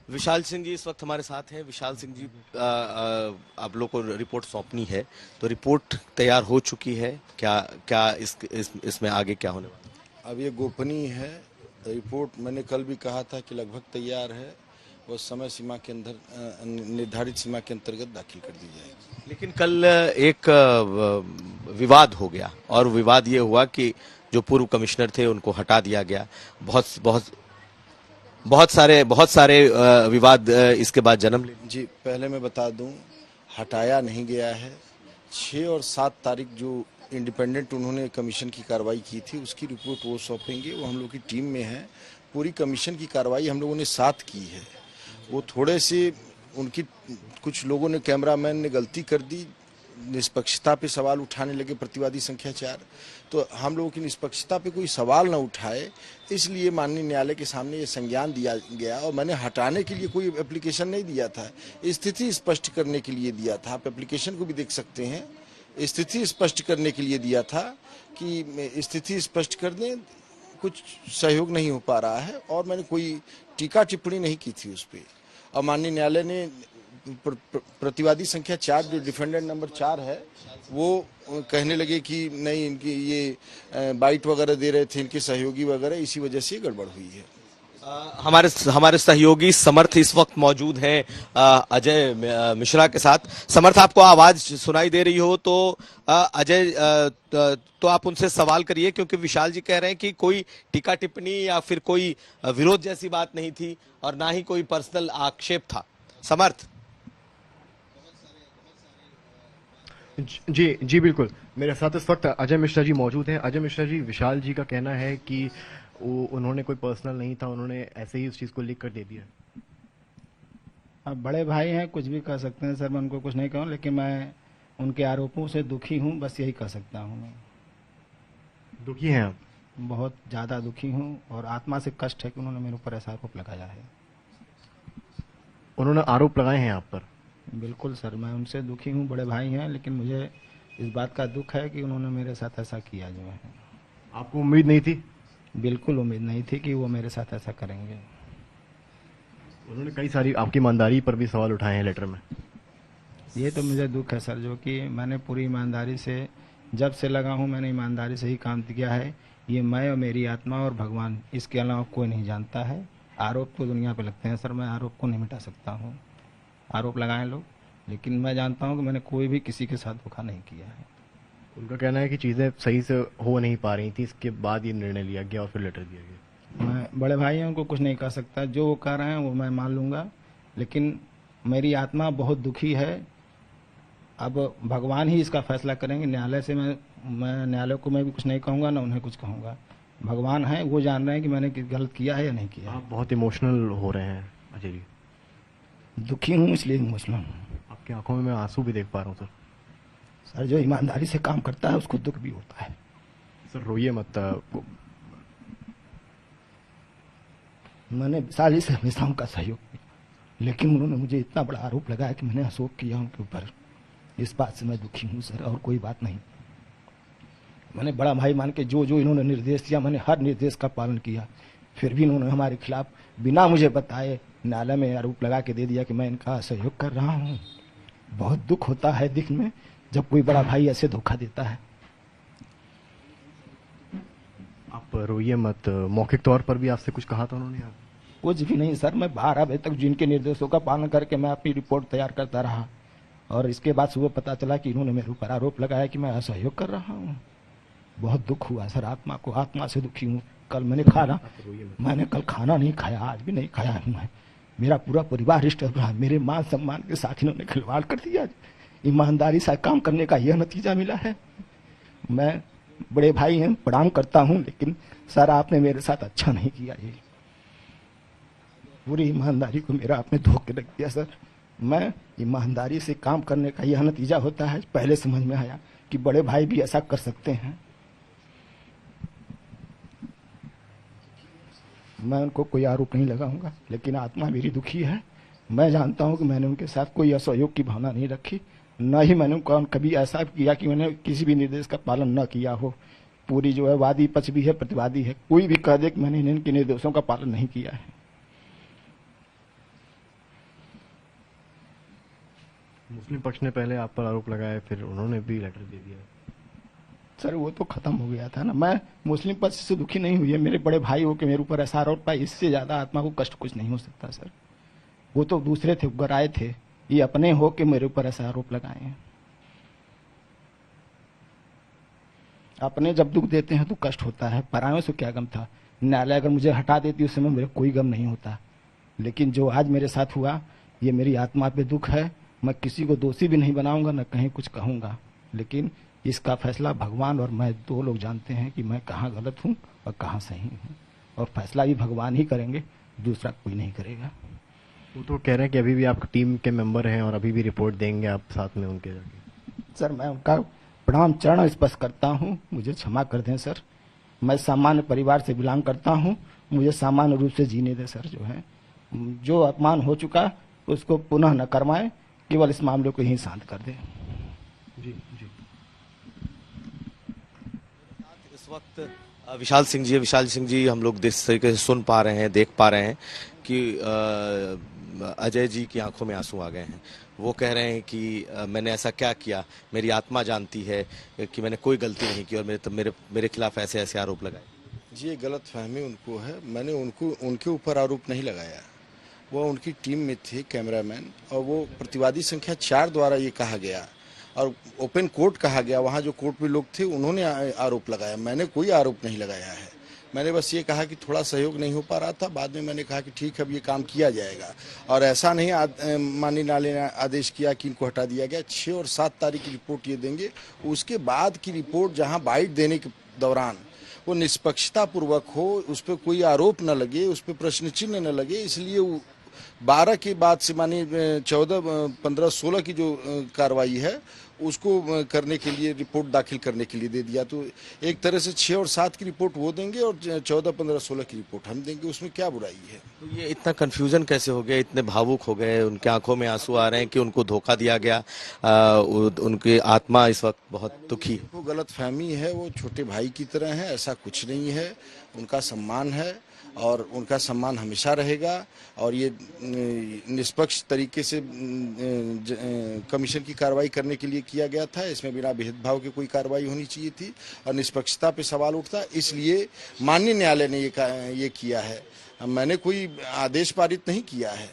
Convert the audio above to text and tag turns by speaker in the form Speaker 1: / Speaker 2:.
Speaker 1: विशाल सिंह जी इस वक्त हमारे साथ हैं। विशाल सिंह जी, आप लोग को रिपोर्ट सौंपनी है, तो रिपोर्ट तैयार हो चुकी है क्या? क्या इसमें आगे क्या होने वाला है?
Speaker 2: अब ये गोपनीय है। रिपोर्ट मैंने कल भी कहा था कि लगभग तैयार है और समय सीमा के अंदर निर्धारित सीमा के अंतर्गत दाखिल कर दी जाएगी।
Speaker 1: लेकिन कल एक विवाद हो गया, और विवाद ये हुआ कि जो पूर्व कमिश्नर थे उनको हटा दिया गया। बहुत बहुत बहुत सारे विवाद इसके बाद जन्म ले।
Speaker 2: जी, पहले मैं बता दूं, हटाया नहीं गया है। 6 और 7 तारीख जो इंडिपेंडेंट उन्होंने कमीशन की कार्रवाई की थी, उसकी रिपोर्ट वो सौंपेंगे। वो हम लोग की टीम में है। पूरी कमीशन की कार्रवाई हम लोगों ने साथ की है। वो थोड़े से उनकी कुछ लोगों ने, कैमरामैन ने गलती कर दी, निष्पक्षता पे सवाल उठाने लगे, प्रतिवादी संख्या 4। तो हम लोगों की निष्पक्षता पे कोई सवाल न उठाए, इसलिए माननीय न्यायालय के सामने ये संज्ञान दिया गया। और मैंने हटाने के लिए कोई एप्लीकेशन नहीं दिया था, स्थिति स्पष्ट करने के लिए दिया था। आप एप्लीकेशन को भी देख सकते हैं। स्थिति स्पष्ट करने के लिए दिया था कि स्थिति स्पष्ट कर दें, कुछ सहयोग नहीं हो पा रहा है। और मैंने कोई टीका टिप्पणी नहीं की थी उस पर। और माननीय न्यायालय ने प्रतिवादी संख्या 4, जो डिफेंडेंट नंबर 4 है, वो कहने लगे कि नहीं, इनकी ये बाइट वगैरह दे रहे थे, इनके सहयोगी वगैरह, इसी वजह से गड़बड़ हुई है।
Speaker 1: हमारे सहयोगी समर्थ इस वक्त मौजूद हैं अजय मिश्रा के साथ। समर्थ, आपको आवाज सुनाई दे रही हो तो अजय, तो आप उनसे सवाल करिए, क्योंकि विशाल जी कह रहे हैं कि कोई टीका टिप्पणी या फिर कोई विरोध जैसी बात नहीं थी और ना ही कोई पर्सनल आक्षेप था। समर्थ।
Speaker 3: जी जी बिल्कुल, मेरे साथ इस वक्त अजय मिश्रा जी मौजूद हैं। अजय मिश्रा जी, विशाल जी का कहना है कि उन्होंने कोई पर्सनल नहीं था, उन्होंने ऐसे ही उस चीज़ को लिख कर दे दिया।
Speaker 4: अब बड़े भाई हैं, कुछ भी कह सकते हैं सर, मैं उनको कुछ नहीं कहूँ, लेकिन मैं उनके आरोपों से दुखी हूँ, बस यही कह सकता हूँ। मैं
Speaker 3: दुखी हैं आप?
Speaker 4: बहुत ज़्यादा दुखी हूँ और आत्मा से कष्ट है कि उन्होंने मेरे ऊपर ऐसा आरोप लगाया है।
Speaker 3: उन्होंने आरोप लगाए हैं आप पर?
Speaker 4: बिल्कुल सर, मैं उनसे दुखी हूँ। बड़े भाई हैं, लेकिन मुझे इस बात का दुख है कि उन्होंने मेरे साथ ऐसा किया जो है।
Speaker 3: आपको उम्मीद नहीं थी?
Speaker 4: बिल्कुल उम्मीद नहीं थी कि वो मेरे साथ ऐसा करेंगे।
Speaker 3: उन्होंने कई सारी आपकी ईमानदारी पर भी सवाल उठाए हैं लेटर में।
Speaker 4: ये तो मुझे दुख है सर, जो कि मैंने पूरी ईमानदारी से, जब से लगा हूँ मैंने ईमानदारी से ही काम किया है। ये मैं और मेरी आत्मा और भगवान, इसके अलावा कोई नहीं जानता है। आरोप तो दुनिया पे लगते हैं सर, मैं आरोप को नहीं मिटा सकता हूँ। आरोप लगाएं लोग, लेकिन मैं जानता हूँ कि मैंने कोई भी किसी के साथ धोखा नहीं किया है।
Speaker 3: उनका कहना है कि चीज़ें सही से हो नहीं पा रही थी, इसके बाद ये निर्णय लिया गया और फिर लेटर दिया गया।
Speaker 4: मैं बड़े भाई हैं, उनको कुछ नहीं कह सकता। जो वो कह रहे हैं वो मैं मान लूँगा, लेकिन मेरी आत्मा बहुत दुखी है। अब भगवान ही इसका फैसला करेंगे। न्यायालय से मैं न्यायालय को मैं भी कुछ नहीं कहूँगा, ना उन्हें कुछ कहूँगा। भगवान है, वो जान रहे हैं कि मैंने गलत किया है या नहीं किया है।
Speaker 3: आप बहुत इमोशनल हो रहे हैं अजय जी।
Speaker 4: दुखी हूँ, इसलिए इमोशनल हूँ।
Speaker 3: आपकी आंखों में मैं आंसू भी देख पा रहा हूँ सर।
Speaker 4: सर, जो ईमानदारी से काम करता है उसको दुख भी होता है।
Speaker 3: सर रोइए मत।
Speaker 4: मैंने साली से हमेशा उनका सहयोग किया, लेकिन उन्होंने मुझे इतना बड़ा आरोप लगाया कि मैंने अशोक किया उनके ऊपर। इस बात से मैं दुखी हूँ सर, और कोई बात नहीं। मैंने बड़ा भाई मान के जो जो इन्होंने निर्देश दिया, मैंने हर निर्देश का पालन किया। फिर भी इन्होंने हमारे खिलाफ बिना मुझे बताए न्यायालय में आरोप लगा के दे दिया कि मैं इनका सहयोग कर रहा हूँ। बहुत दुख होता है दिल में जब कोई बड़ा भाई ऐसे धोखा देता है।
Speaker 3: आप रोइए मत। मौखिक तौर पर भी आपसे कुछ कहा था उन्होंने?
Speaker 4: कुछ भी नहीं सर, मैं 12 बजे तक जिनके निर्देशों का पालन करके मैं अपनी रिपोर्ट तैयार करता रहा, और इसके बाद सुबह पता चला कि इन्होंने मेरे ऊपर आरोप लगाया कि मैं असहयोग कर रहा हूँ। बहुत दुख हुआ सर, आत्मा को, आत्मा से दुखी हूँ। कल मैंने कल खाना नहीं खाया, आज भी नहीं खाया हूँ मैं। मेरा पूरा परिवार डिस्टर्ब रहा। मेरे मान सम्मान के साथ इन्होंने खिलवाड़ कर दिया। ईमानदारी से काम करने का यह नतीजा मिला है। मैं, बड़े भाई हैं, प्रणाम करता हूँ, लेकिन सर आपने मेरे साथ अच्छा नहीं किया। ये पूरी ईमानदारी को मेरा आपने धोखे रख दिया सर। मैं ईमानदारी से काम करने का यह नतीजा होता है। पहले समझ में आया कि बड़े भाई भी ऐसा कर सकते हैं। मैं उनको कोई आरोप नहीं लगाऊंगा, लेकिन आत्मा मेरी दुखी है। मैं जानता हूं कि मैंने उनके साथ कोई असहयोग की भावना नहीं रखी, न ही मैंने उनको कभी ऐसा किया कि मैंने किसी भी निर्देश का पालन न किया हो। पूरी जो है वादी पक्ष भी है, प्रतिवादी है, कोई भी कह दे कि मैंने इनके निर्देशों का पालन नहीं किया है।
Speaker 3: मुस्लिम पक्ष ने पहले आप पर आरोप लगाया, फिर उन्होंने भी लेटर दे दिया।
Speaker 4: सर वो तो खत्म हो गया था ना, मैं मुस्लिम पक्ष से दुखी नहीं हुई है, मेरे बड़े भाई हो के मेरे ऊपर ऐसा आरोप पाया, इससे ज्यादा आत्मा को कष्ट कुछ नहीं हो सकता सर। वो तो दूसरे थे, गराए थे, ये अपने हो के मेरे ऊपर ऐसा आरोप लगाए हैं। अपने जब दुख देते हैं तो कष्ट होता है, परायों से क्या गम था। न्यायालय अगर मुझे हटा देती उस समय मेरे कोई गम नहीं होता, लेकिन जो आज मेरे साथ हुआ ये मेरी आत्मा पे दुख है। मैं किसी को दोषी भी नहीं बनाऊंगा, न कहीं कुछ कहूंगा, लेकिन इसका फैसला भगवान और मैं दो लोग जानते हैं कि मैं कहाँ गलत हूँ और कहाँ सही हूँ, और फैसला भी भगवान ही करेंगे, दूसरा कोई नहीं करेगा।
Speaker 3: वो तो कह रहे हैं कि अभी भी आप टीम के मेंबर हैं और अभी भी रिपोर्ट देंगे आप साथ में उनके जाके।
Speaker 4: सर मैं उनका प्रणाम चरण स्पर्श करता हूँ, मुझे क्षमा कर दें सर। मैं सामान्य परिवार से बिलोंग करता हूँ, मुझे सामान्य रूप से जीने दें सर। जो है जो अपमान हो चुका उसको पुनः न करवाएं, केवल इस मामले को ही शांत कर दें।
Speaker 3: जी जी।
Speaker 1: इस वक्त विशाल सिंह जी हम लोग जिस तरीके से सुन पा रहे हैं, देख पा रहे हैं कि अजय जी की आंखों में आंसू आ गए हैं। वो कह रहे हैं कि मैंने ऐसा क्या किया, मेरी आत्मा जानती है कि मैंने कोई गलती नहीं की और मेरे खिलाफ ऐसे ऐसे आरोप लगाए।
Speaker 2: जी ये गलत फहमी उनको है, मैंने उनके ऊपर आरोप नहीं लगाया। वो उनकी टीम में थे कैमरामैन, और वो प्रतिवादी संख्या 4 द्वारा ये कहा गया और ओपन कोर्ट कहा गया, वहाँ जो कोर्ट में लोग थे उन्होंने आरोप लगाया। मैंने कोई आरोप नहीं लगाया है, मैंने बस ये कहा कि थोड़ा सहयोग नहीं हो पा रहा था। बाद में मैंने कहा कि ठीक है अब ये काम किया जाएगा, और ऐसा नहीं माननीय न्यायालय ने आदेश किया कि इनको हटा दिया गया। 6 और 7 तारीख की रिपोर्ट ये देंगे, उसके बाद की रिपोर्ट जहाँ बाइट देने के दौरान वो निष्पक्षता पूर्वक हो, उस पर कोई आरोप न लगे, उस पर प्रश्न चिन्ह न लगे, इसलिए 12 के बाद से मानिए 14, 15, 16 की जो कार्रवाई है उसको करने के लिए, रिपोर्ट दाखिल करने के लिए दे दिया। तो एक तरह से 6 और 7 की रिपोर्ट वो देंगे और 14, 15, 16 की रिपोर्ट हम देंगे, उसमें क्या बुराई है।
Speaker 1: तो ये इतना कंफ्यूजन कैसे हो गया, इतने भावुक हो गए, उनके आंखों में आंसू आ रहे हैं कि उनको धोखा दिया गया, उनकी आत्मा इस वक्त बहुत दुखी है।
Speaker 2: वो गलत फहमी है, वो छोटे भाई की तरह है, ऐसा कुछ नहीं है। उनका सम्मान है और उनका सम्मान हमेशा रहेगा, और ये निष्पक्ष तरीके से कमीशन की कार्रवाई करने के लिए किया गया था। इसमें बिना भेदभाव के कोई कार्रवाई होनी चाहिए थी और निष्पक्षता पे सवाल उठता, इसलिए माननीय न्यायालय ने ये किया है। मैंने कोई आदेश पारित नहीं किया है।